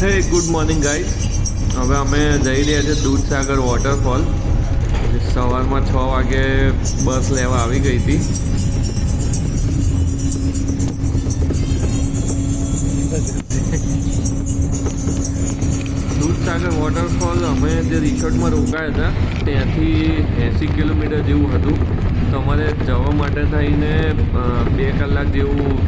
હે good morning guys. હવે અમે જઈ રહ્યા છીએ દૂધસાગર વોટરફોલ. સવારમાં 6 વાગે બસ લેવા આવી ગઈ હતી. દૂધસાગર વોટરફોલ અમે જે રિસોર્ટમાં રોકાયા હતા ત્યાંથી 80 કિલોમીટર જેવું હતું. તો અમારે જવા માટે થઈને 2 કલાક જેવું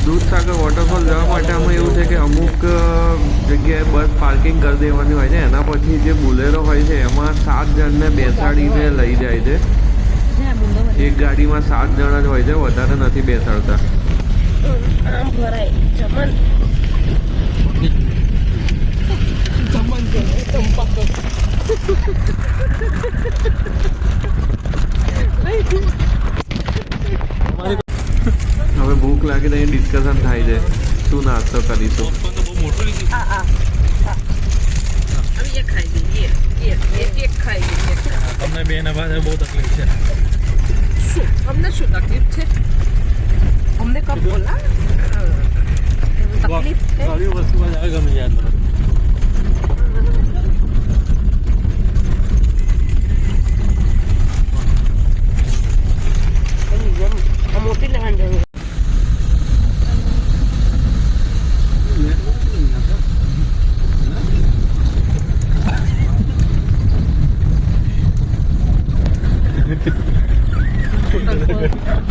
દૂધસાગર વોટરફોલ જવા માટે આમાં એવું છે કે અમુક જગ્યાએ બસ પાર્કિંગ કરી દેવાની હોય છે. એના પછી જે બુલેરો હોય છે એમાં 7 જણને બેસાડીને લઈ જાય છે. એક ગાડીમાં 7 જણ જ હોય છે, વધારે નથી બેસાડતા. હવે ભૂખ લાગે તો ડિસ્કશન થાય છે શું નાસ્તો કરીશું. તમને બે ને પાસે બહુ તકલીફ છે. અમને શું તકલીફ છે? અમને કબ બોલા તકલીફ છે? આવી વસ્તુમાં જાય ગમે યાદ મને. મોટી લહાણ જરૂર.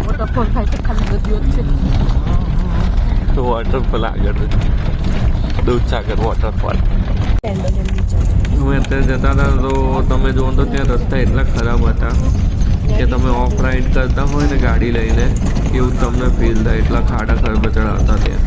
વોટરફોલ થાય છે ખાલી નદીઓ જ છે. વોટરફોલ આગળ દૂધસાગર વોટરફોલ. અમે અત્યારે જતા હતા તો તમે જુઓ તો ત્યાં રસ્તા એટલા ખરાબ હતા કે તમે ઓફ રાઈડ કરતા હોય ને ગાડી લઈને એવું તમને ફીલ થાય. એટલા ખાડા ખરબચડા હતા ત્યાં.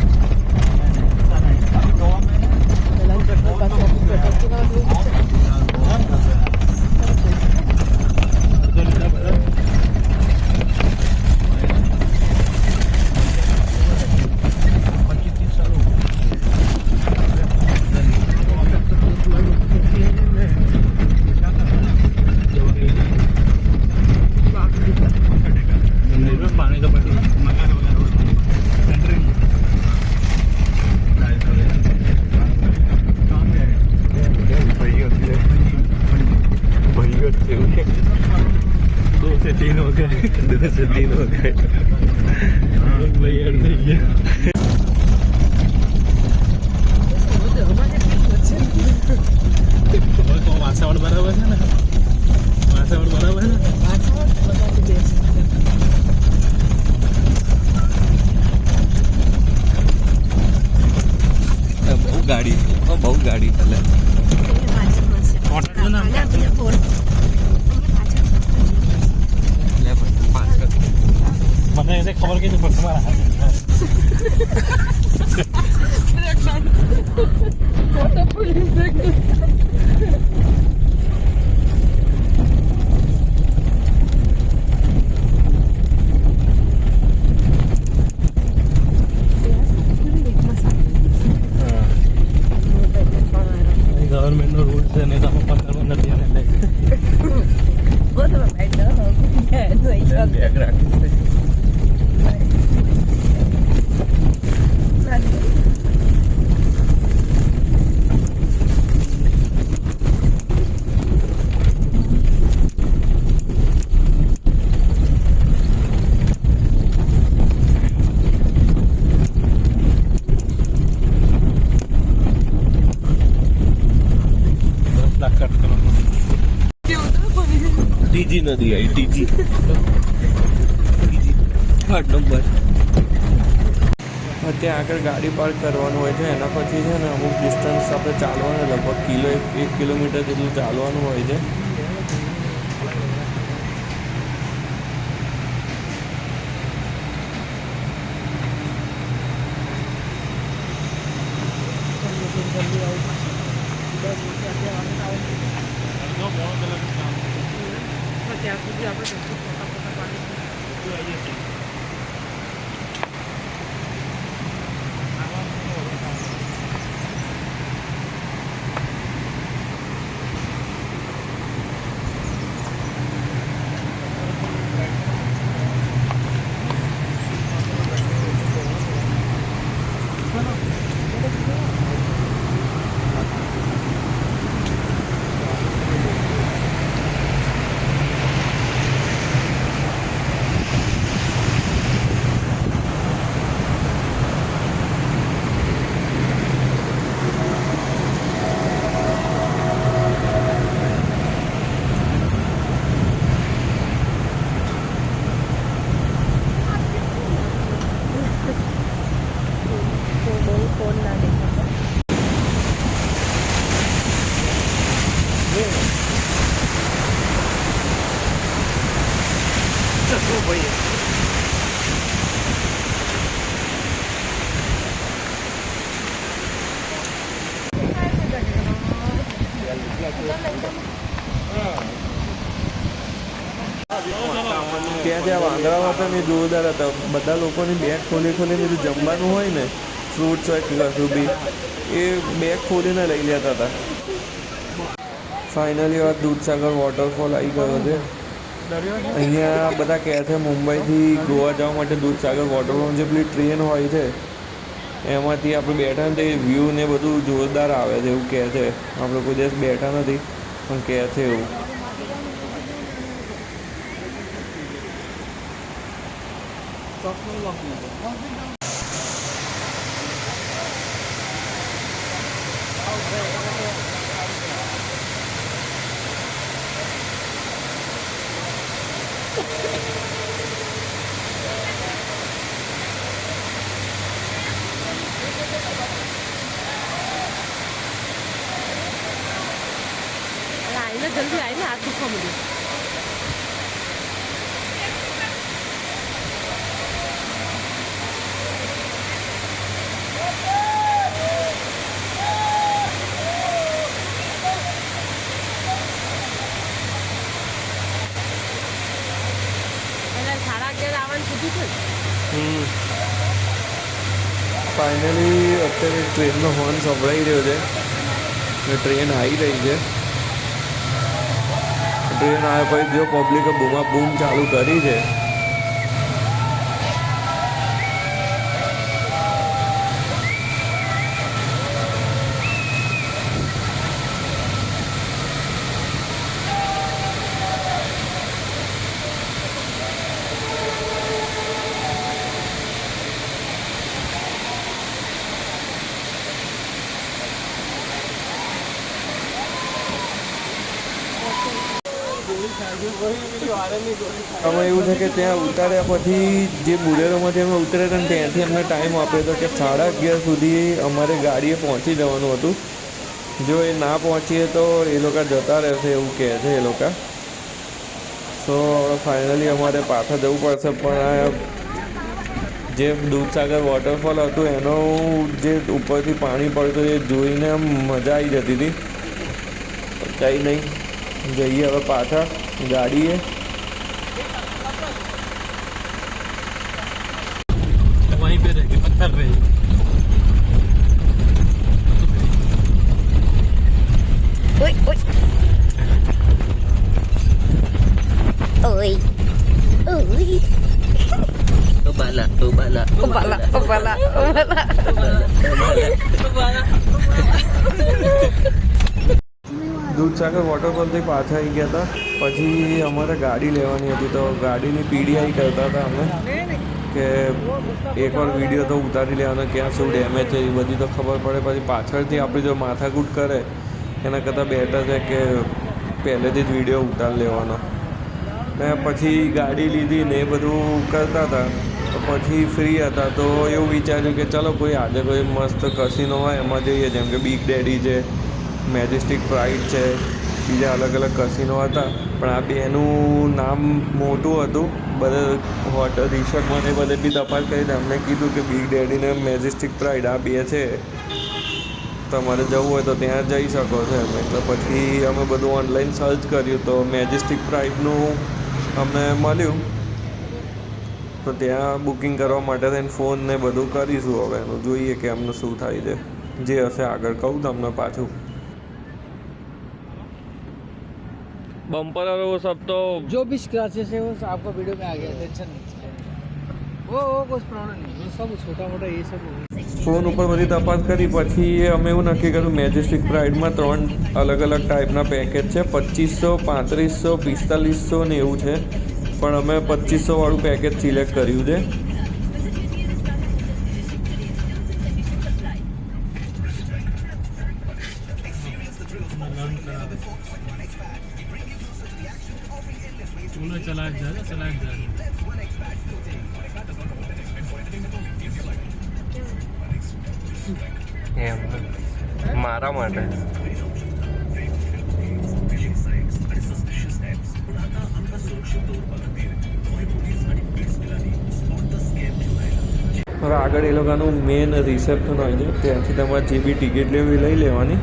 વાસાવડ બરાબર છે ને? વાસાવડ બરાબર છે ને? બહુ ગાડી ચાલે. મને એને ખબર કે તમારા ગવર્મેન્ટ નો રૂલ છે ને તમે પકડવા નથી અને બેગ રાખી ટીજી નદી આવી. TG third number. ત્યાં આગળ ગાડી પાર્ક કરવાનું હોય છે. એના પછી છે ને અમુક ડિસ્ટન્સ આપણે ચાલવાનું, લગભગ 1 કિલોમીટર જેટલું ચાલવાનું હોય છે. જલ્દી આવવું પડશે 10 વાગે 11 વાગે આવું ત્યાં સુધી આપણે ફોટા પાડીશું ત્યાં ત્યાં વાંદરામાં પણ એ જોરદાર હતા બધા લોકોની બેગ ખોલીને બધું જમવાનું હોય ને ફ્રૂટ્સ હોય કે કશું બી એ બેગ ખોલીને લઈ લેતા હતા. ફાઇનલી આ દૂધસાગર વોટરફોલ આવી ગયો છે. અહીંયા બધા કહે છે મુંબઈથી ગોવા જવા માટે દૂધસાગર વોટરફોલ જે પેલી ટ્રેન હોય છે એમાંથી આપણે બેઠા ને તો એ વ્યૂ ને બધું જોરદાર આવે છે એવું કહે છે. આપણે કોઈ દિવસ બેઠા નથી પણ કહે છે એવું. આવીને જલ્દી આવીને હાથ દુખવા મળ્યું ફાઇનલી અત્યારે ટ્રેનનો હોર્ન સંભળાઈ રહ્યો છે ને ટ્રેન આવી રહી છે. ટ્રેન આવ્યા પછી જો પબ્લિકે બૂમા બૂમ ચાલુ કરી છે. આમાં એવું છે કે ત્યાં ઉતાર્યા પછી જે બુલેરોમાંથી અમે ઉતર્યા હતા ને ત્યાંથી અમને ટાઈમ આપ્યો હતો કે 11:30 સુધી અમારે ગાડીએ પહોંચી જવાનું હતું. જો એ ના પહોંચીએ તો એ લોકો જતા રહેશે એવું કહે છે એ લોકો. સો ફાઇનલી અમારે પાછા જવું પડશે. પણ આ જે દૂધસાગર વોટરફોલ હતું એનો જે ઉપરથી પાણી પડતું એ જોઈને આમ મજા આવી જતી હતી. કંઈ નહીં, જઈએ હવે પાછા ગાડીએ. वहीं पे रहेगी पत्थर पे Oi, oi. Oi. Oi. Ubala, ubala, Ubala, ubala, ubala. Dudhsagar વોટરફોલથી પાછા આવી ગયા હતા. પછી અમારે ગાડી લેવાની હતી તો ગાડીની પીડીઆઈ કરતા હતા અમે કે એકવાર વિડીયો તો ઉતારી લેવાનો ક્યાં શું ડેમેજ છે એ બધી તો ખબર પડે. પછી પાછળથી આપણે જો માથાકૂટ કરે એના કરતાં બેટર છે કે પહેલેથી જ વિડીયો ઉતારી લેવાનો. ને પછી ગાડી લીધી ને એ બધું કરતા હતા. તો પછી ફ્રી હતા તો એવું વિચાર્યું કે ચલો કોઈ આજે કોઈ મસ્ત કસીનો હોય એમાં જઈએ. જેમ કે બિગ ડેડી છે, મેજેસ્ટિક પ્રાઇડ છે, બીજા અલગ અલગ કસીનો હતા. પણ આ બેનું નામ મોટું હતું. બધે હોટલ રિસોર્ટમાં ને બધે બી તપાસ કરીને અમને કીધું કે બિગ ડેડી ને મેજેસ્ટિક પ્રાઇડ આ બે છે. તમારે જવું હોય તો ત્યાં જઈ શકો છો એમ. એટલે પછી અમે બધું ઓનલાઈન સર્ચ કર્યું તો મેજેસ્ટિક પ્રાઇડનું અમને મળ્યું, તો ત્યાં બુકિંગ કરવા માટે થઈને ફોન ને બધું કરીશું. હવે એનું જોઈએ કે અમને શું થાય છે. જે હશે આગળ કહું તમને પાછું. बम्पर और वो सब तो जो भी स्क्रैचेस है वो आपका वीडियो में आ गया, टेंशन नहीं, वो कुछ प्रॉब्लम नहीं, वो सब छोटा मोटा ये सब ફોન ઉપર બધી તપાસ કરી પછી અમે એવું નક્કી કર્યું મેજેસ્ટિક પ્રાઇડમાં 3 અલગ અલગ ટાઈપના પેકેજ છે. 2500, 3500, 4500 ને એવું છે, પણ અમે 2500 વાળું પેકેજ સિલેક્ટ કર્યું છે. चला जा એમ મારા માટે હવે આગળ એ લોકોનું મેન રિસેપ્શન હોય છે, ત્યાંથી તમારે જે બી ટિકિટ લેવી લઈ લેવાની.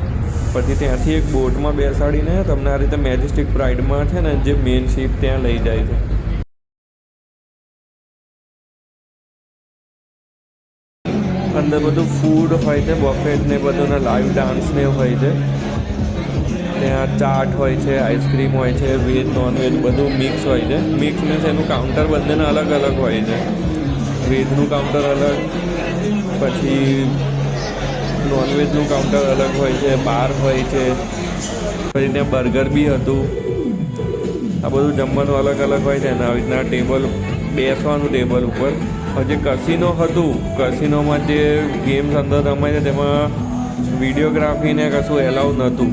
પછી ત્યાંથી એક બોટમાં બેસાડીને તમને આ રીતે મેજેસ્ટિક પ્રાઇડમાં છે ને જે મેન શિપ ત્યાં લઈ જાય છે. અંદર બધું ફૂડ હોય છે, બફેટ ને બધું, ને લાઈવ ડાન્સ ને હોય છે. ત્યાં ચાટ હોય છે, આઈસ્ક્રીમ હોય છે, વેજ નોનવેજ બધું મિક્સ હોય છે. મિક્સ મીન્સ એનું કાઉન્ટર બંનેના અલગ અલગ હોય છે. વેજનું કાઉન્ટર અલગ, પછી નોનવેજનું કાઉન્ટર અલગ હોય છે, બાર હોય છે, પછી ત્યાં બર્ગર બી હતું. આ બધું જમવાનું અલગ અલગ હોય છે. અને આવી રીતના ટેબલ બેસવાનું ટેબલ ઉપર. જે કસિનો હતું, કસિનોમાં જે ગેમ્સ અંદર રમાય છે તેમાં વિડીયોગ્રાફીને કશું એલાઉ નહોતું.